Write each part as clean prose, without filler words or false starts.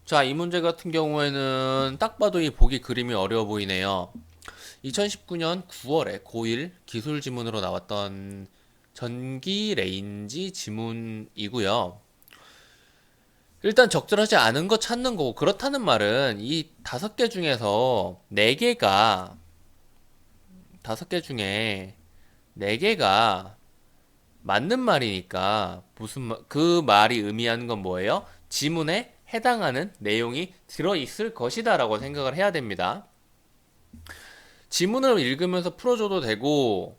자, 이 문제 같은 경우에는 딱 봐도 이 보기 그림이 어려워 보이네요. 2019년 9월에 고1 기술 지문으로 나왔던 전기 레인지 지문이고요. 일단 적절하지 않은 거 찾는 거고, 그렇다는 말은 이 5개 중에서 4개가, 5개 중에 4개가 맞는 말이니까 그 말이 의미하는 건 뭐예요? 지문에 해당하는 내용이 들어있을 것이다 라고 생각을 해야 됩니다. 지문을 읽으면서 풀어줘도 되고,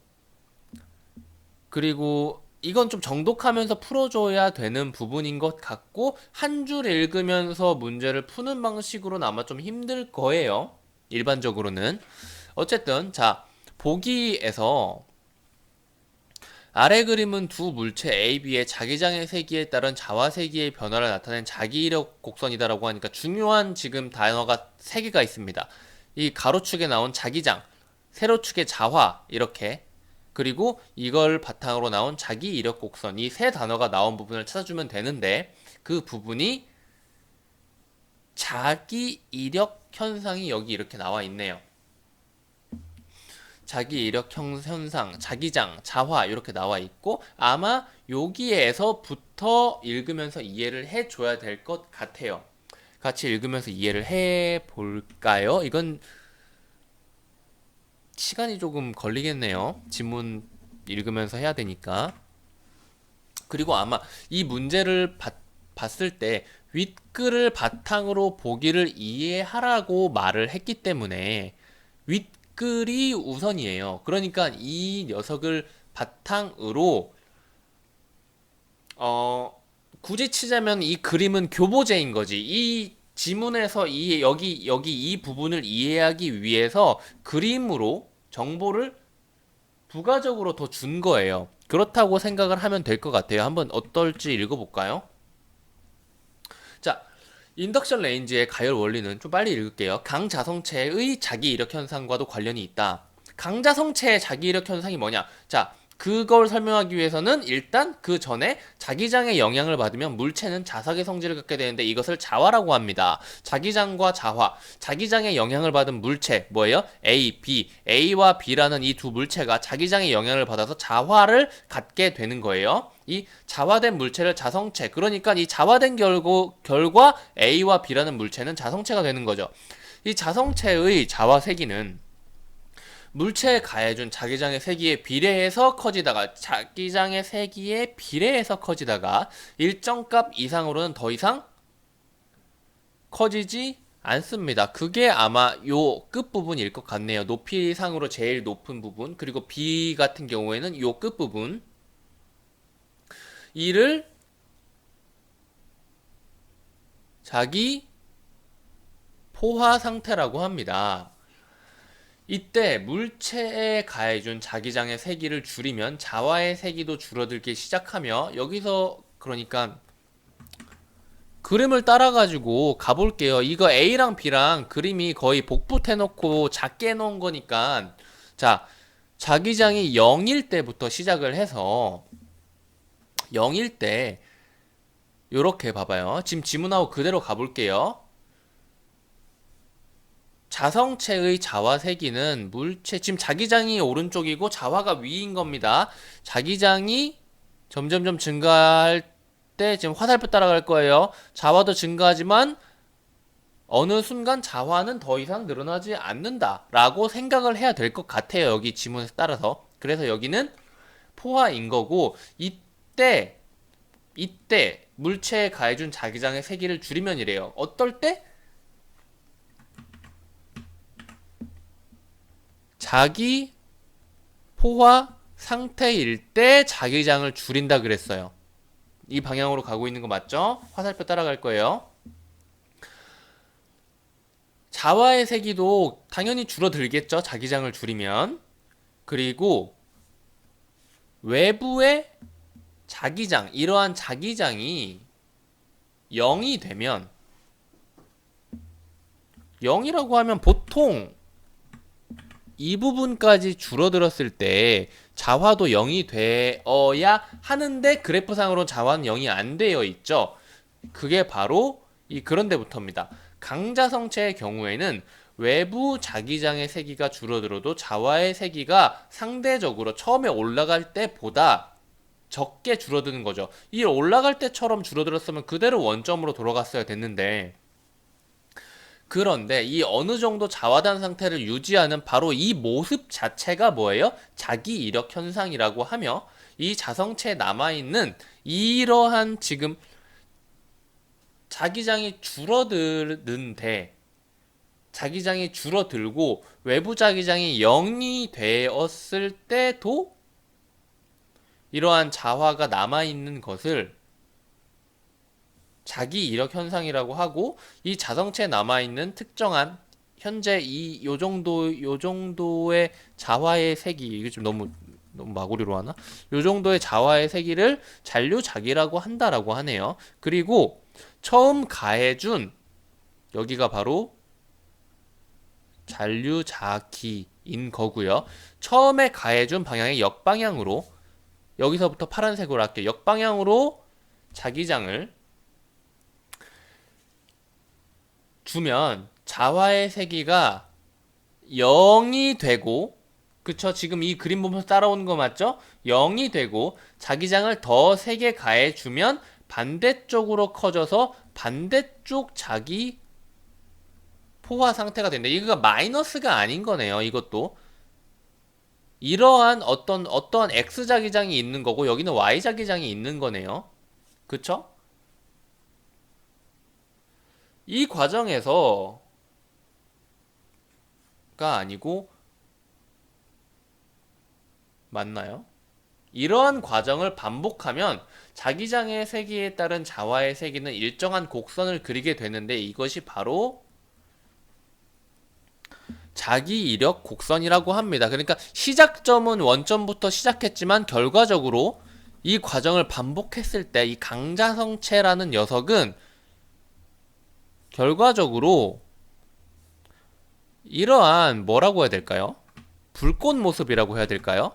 그리고 이건 좀 정독하면서 풀어줘야 되는 부분인 것 같고, 한 줄 읽으면서 문제를 푸는 방식으로는 아마 좀 힘들 거예요. 일반적으로는. 어쨌든, 자, 보기에서 아래 그림은 두 물체 A, B의 자기장의 세기에 따른 자와 세기의 변화를 나타낸 자기이력 곡선이다라고 하니까 중요한 지금 단어가 3개가 있습니다. 이 가로축에 나온 자기장, 세로축의 자화 이렇게, 그리고 이걸 바탕으로 나온 자기이력 곡선, 이 세 단어가 나온 부분을 찾아주면 되는데, 그 부분이 자기이력 현상이 여기 이렇게 나와 있네요. 자기 이력 현상, 자기장, 자화 이렇게 나와 있고, 아마 여기에서부터 읽으면서 이해를 해줘야 될 것 같아요. 같이 읽으면서 이해를 해볼까요? 이건 시간이 조금 걸리겠네요. 지문 읽으면서 해야 되니까. 그리고 아마 이 문제를 봤을 때 윗글을 바탕으로 보기를 이해하라고 말을 했기 때문에 윗글이 우선이에요. 그러니까 이 녀석을 바탕으로 굳이 치자면 이 그림은 교보제인 거지. 이 지문에서 여기 이 부분을 이해하기 위해서 그림으로 정보를 부가적으로 더 준 거예요. 그렇다고 생각을 하면 될 것 같아요. 한번 어떨지 읽어볼까요? 자, 인덕션 레인지의 가열 원리는 좀 빨리 읽을게요. 강자성체의 자기 이력 현상과도 관련이 있다. 강자성체의 자기 이력 현상이 뭐냐? 자, 그걸 설명하기 위해서는 일단 그 전에 자기장의 영향을 받으면 물체는 자석의 성질을 갖게 되는데 이것을 자화라고 합니다. 자기장과 자화, 자기장의 영향을 받은 물체 뭐예요? A, B, A와 B라는 이 두 물체가 자기장의 영향을 받아서 자화를 갖게 되는 거예요. 이 자화된 물체를 자성체, 그러니까 이 자화된 결과 A와 B라는 물체는 자성체가 되는 거죠. 이 자성체의 자화 세기는 물체에 가해준 자기장의 세기에 비례해서 커지다가 자기장의 세기에 비례해서 커지다가 일정 값 이상으로는 더 이상 커지지 않습니다. 그게 아마 요 끝부분일 것 같네요. 높이상으로 제일 높은 부분, 그리고 B 같은 경우에는 요 끝부분, 이를 자기 포화 상태라고 합니다. 이때 물체에 가해준 자기장의 세기를 줄이면 자화의 세기도 줄어들기 시작하며, 여기서 그러니까 그림을 따라가지고 가볼게요. 이거 A랑 B랑 그림이 거의 복붙해놓고 작게 해놓은 거니까, 자, 자기장이 0일 때부터 시작을 해서 0일 때 요렇게 봐봐요. 지금 지문하고 그대로 가볼게요. 자성체의 자화 세기는 물체, 지금 자기장이 오른쪽이고 자화가 위인 겁니다. 자기장이 점점점 증가할 때 지금 화살표 따라갈 거예요. 자화도 증가하지만 어느 순간 자화는 더 이상 늘어나지 않는다 라고 생각을 해야 될 것 같아요. 여기 지문에 따라서. 그래서 여기는 포화인 거고, 이때 물체에 가해준 자기장의 세기를 줄이면 이래요. 어떨 때? 자기 포화 상태일 때 자기장을 줄인다 그랬어요. 이 방향으로 가고 있는 거 맞죠? 화살표 따라갈 거예요. 자화의 세기도 당연히 줄어들겠죠. 자기장을 줄이면. 그리고 외부의 자기장, 이러한 자기장이 0이 되면, 0이라고 하면 보통 이 부분까지 줄어들었을 때 자화도 0이 되어야 하는데 그래프상으로 자화는 0이 안 되어 있죠. 그게 바로 그런 데부터입니다. 강자성체의 경우에는 외부 자기장의 세기가 줄어들어도 자와의 세기가 상대적으로 처음에 올라갈 때보다 적게 줄어드는 거죠. 이 올라갈 때처럼 줄어들었으면 그대로 원점으로 돌아갔어야 됐는데, 그런데 이 어느 정도 자화단 상태를 유지하는 바로 이 모습 자체가 뭐예요? 자기 이력 현상이라고 하며, 이 자성체에 남아있는 이러한 지금 자기장이 줄어드는데, 자기장이 줄어들고 외부 자기장이 0이 되었을 때도 이러한 자화가 남아있는 것을 자기 이력 현상이라고 하고, 이 자성체에 남아있는 특정한 현재 요 정도의 자화의 세기, 이게 좀 너무 마구리로 하나? 요 정도의 자화의 세기를 잔류자기라고 한다라고 하네요. 그리고 처음 가해준 여기가 바로 잔류자기인 거고요. 처음에 가해준 방향의 역방향으로, 여기서부터 파란색으로 할게요. 역방향으로 자기장을 주면 자화의 세기가 0이 되고, 그쵸? 지금 이 그림 보면서 따라오는 거 맞죠? 0이 되고 자기장을 더 세게 가해주면 반대쪽으로 커져서 반대쪽 자기 포화 상태가 된다. 이거가 마이너스가 아닌 거네요. 이것도 이러한 어떤 X 자기장이 있는 거고, 여기는 Y 자기장이 있는 거네요. 그쵸? 이 과정에서가 아니고, 맞나요? 이러한 과정을 반복하면 자기장의 세기에 따른 자화의 세기는 일정한 곡선을 그리게 되는데, 이것이 바로 자기 이력 곡선이라고 합니다. 그러니까 시작점은 원점부터 시작했지만 결과적으로 이 과정을 반복했을 때 이 강자성체라는 녀석은 결과적으로 이러한 뭐라고 해야 될까요? 불꽃 모습이라고 해야 될까요?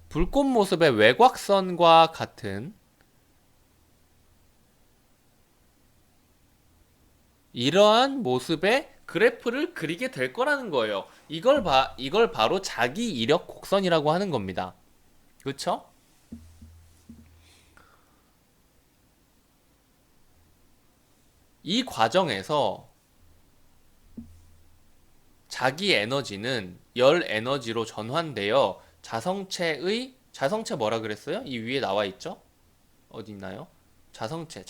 불꽃 모습의 외곽선과 같은 이러한 모습의 그래프를 그리게 될 거라는 거예요. 이걸 바로 자기 이력 곡선이라고 하는 겁니다. 그쵸? 이 과정에서 자기 에너지는 열 에너지로 전환되어 자성체 뭐라 그랬어요? 이 위에 나와 있죠? 어디 있나요? 자성체.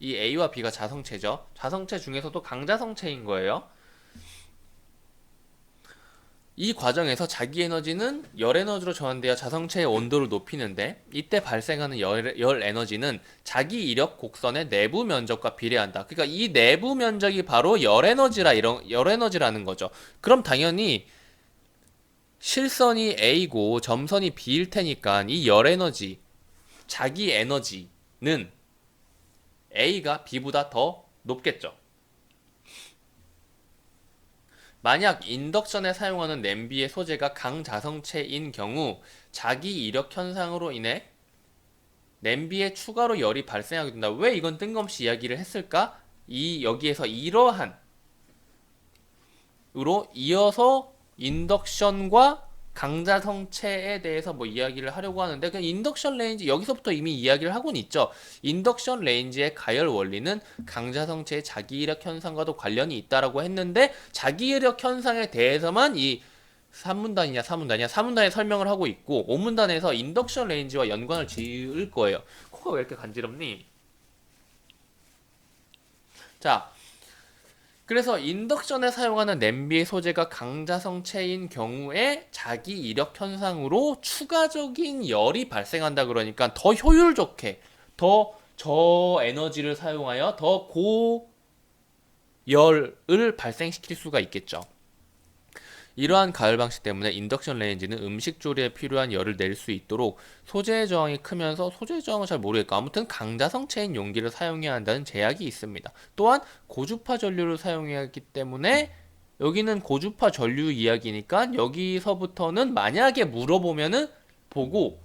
이 A와 B가 자성체죠. 자성체 중에서도 강자성체인 거예요. 이 과정에서 자기 에너지는 열 에너지로 전환되어 자성체의 온도를 높이는데, 이때 발생하는 열 에너지는 자기 이력 곡선의 내부 면적과 비례한다. 그러니까 이 내부 면적이 바로 열 에너지라는 거죠. 그럼 당연히 실선이 A고 점선이 B일 테니까 이 열 에너지, 자기 에너지는 A가 B보다 더 높겠죠. 만약 인덕션에 사용하는 냄비의 소재가 강자성체인 경우 자기 이력 현상으로 인해 냄비에 추가로 열이 발생하게 된다. 왜 이건 뜬금없이 이야기를 했을까? 여기에서 이러한 으로 이어서 인덕션과 강자성체에 대해서 뭐 이야기를 하려고 하는데, 그 인덕션 레인지 여기서부터 이미 이야기를 하고는 있죠. 인덕션 레인지의 가열 원리는 강자성체의 자기이력 현상과도 관련이 있다라고 했는데, 자기이력 현상에 대해서만 이 3문단에 설명을 하고 있고, 5문단에서 인덕션 레인지와 연관을 지을 거예요. 코가 왜 이렇게 간지럽니? 자, 그래서 인덕션에 사용하는 냄비의 소재가 강자성체인 경우에 자기 이력 현상으로 추가적인 열이 발생한다. 그러니까 더 효율 좋게, 더 저에너지를 사용하여 더 고열을 발생시킬 수가 있겠죠. 이러한 가열 방식 때문에 인덕션 레인지는 음식 조리에 필요한 열을 낼 수 있도록 소재의 저항이 크면서, 소재의 저항은 잘 모르겠고 아무튼 강자성체인 용기를 사용해야 한다는 제약이 있습니다. 또한 고주파 전류를 사용해야 하기 때문에, 여기는 고주파 전류 이야기니까 여기서부터는 만약에 물어보면은 보고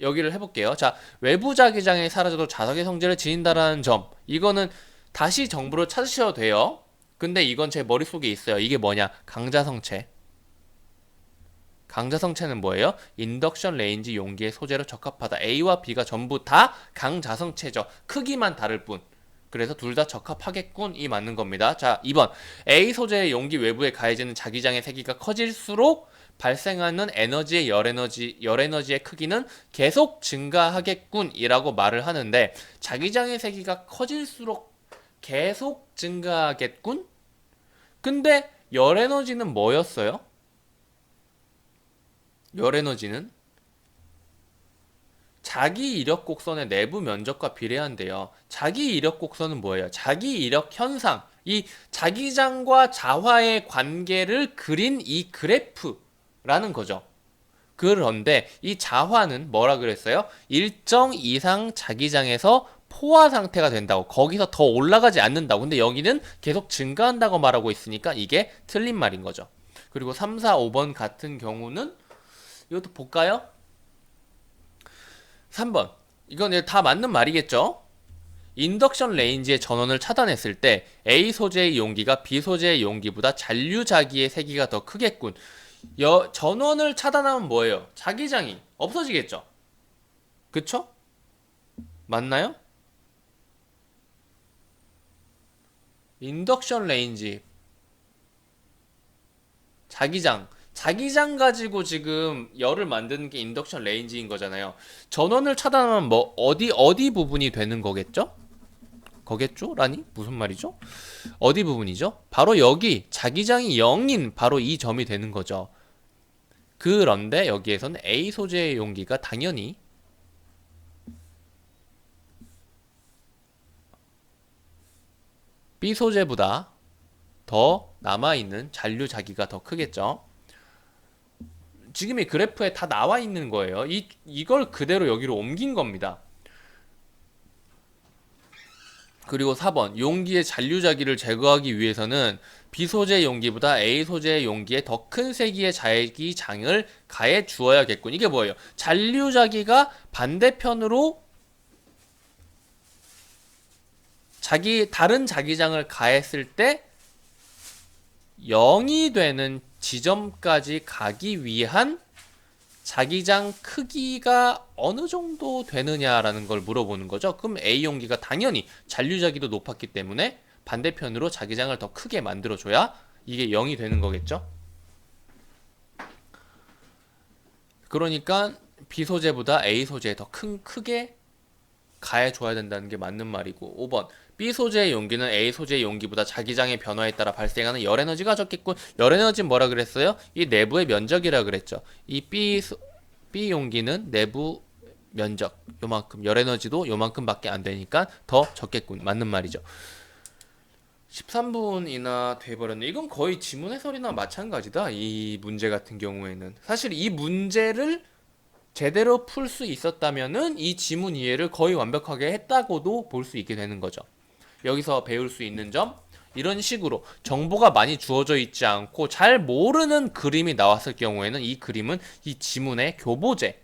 여기를 해볼게요. 자, 외부 자기장이 사라져도 자석의 성질을 지닌다라는 점. 이거는 다시 정보를 찾으셔도 돼요. 근데 이건 제 머릿속에 있어요. 이게 뭐냐? 강자성체. 강자성체는 뭐예요? 인덕션 레인지 용기의 소재로 적합하다. A와 B가 전부 다 강자성체죠. 크기만 다를 뿐. 그래서 둘 다 적합하겠군이 맞는 겁니다. 자, 2번. A 소재의 용기 외부에 가해지는 자기장의 세기가 커질수록 발생하는 에너지의 열에너지의 크기는 계속 증가하겠군이라고 말을 하는데 자기장의 세기가 커질수록 계속 증가하겠군? 근데 열에너지는 뭐였어요? 열에너지는 자기 이력 곡선의 내부 면적과 비례한데요. 자기 이력 곡선은 뭐예요? 자기 이력 현상, 이 자기장과 자화의 관계를 그린 이 그래프라는 거죠. 그런데 이 자화는 뭐라 그랬어요? 일정 이상 자기장에서 포화 상태가 된다고. 거기서 더 올라가지 않는다고. 근데 여기는 계속 증가한다고 말하고 있으니까 이게 틀린 말인 거죠. 그리고 3, 4, 5번 같은 경우는 이것도 볼까요? 3번. 이건 다 맞는 말이겠죠? 인덕션 레인지의 전원을 차단했을 때 A 소재의 용기가 B 소재의 용기보다 잔류자기의 세기가 더 크겠군. 전원을 차단하면 뭐예요? 자기장이 없어지겠죠? 그쵸? 맞나요? 인덕션 레인지 자기장 가지고 지금 열을 만드는 게 인덕션 레인지인 거잖아요. 전원을 차단하면 뭐 어디 부분이 되는 거겠죠? 거겠죠? 라니? 무슨 말이죠? 어디 부분이죠? 바로 여기 자기장이 0인 바로 이 점이 되는 거죠. 그런데 여기에서는 A 소재의 용기가 당연히 B 소재보다 더 남아있는 잔류 자기가 더 크겠죠. 지금 이 그래프에 다 나와 있는 거예요. 이걸 그대로 여기로 옮긴 겁니다. 그리고 4번 용기의 잔류자기를 제거하기 위해서는 B 소재 용기보다 A 소재 용기에 더 큰 세기의 자기장을 가해 주어야겠군. 이게 뭐예요? 잔류자기가 반대편으로 다른 자기장을 가했을 때 0이 되는 지점까지 가기 위한 자기장 크기가 어느 정도 되느냐라는 걸 물어보는 거죠. 그럼 A 용기가 당연히 잔류자기도 높았기 때문에 반대편으로 자기장을 더 크게 만들어줘야 이게 0이 되는 거겠죠. 그러니까 B 소재보다 A 소재에 더 크게 가해줘야 된다는 게 맞는 말이고. 5번 B 소재의 용기는 A 소재의 용기보다 자기장의 변화에 따라 발생하는 열에너지가 적겠군. 열에너지는 뭐라 그랬어요? 이 내부의 면적이라 그랬죠. 이 B 용기는 내부 면적 요만큼, 열에너지도 요만큼밖에 안 되니까 더 적겠군. 맞는 말이죠. 13분이나 돼버렸네. 이건 거의 지문 해설이나 마찬가지다. 이 문제 같은 경우에는 사실 이 문제를 제대로 풀 수 있었다면은 이 지문 이해를 거의 완벽하게 했다고도 볼 수 있게 되는 거죠. 여기서 배울 수 있는 점, 이런 식으로 정보가 많이 주어져 있지 않고 잘 모르는 그림이 나왔을 경우에는 이 그림은 이 지문의 교보제,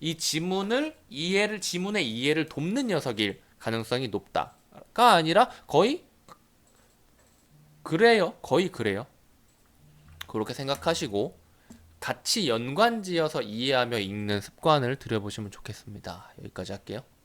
이 지문의 이해를 돕는 녀석일 가능성이 높다가 아니라 거의 그래요. 거의 그래요. 그렇게 생각하시고 같이 연관지어서 이해하며 읽는 습관을 들여보시면 좋겠습니다. 여기까지 할게요.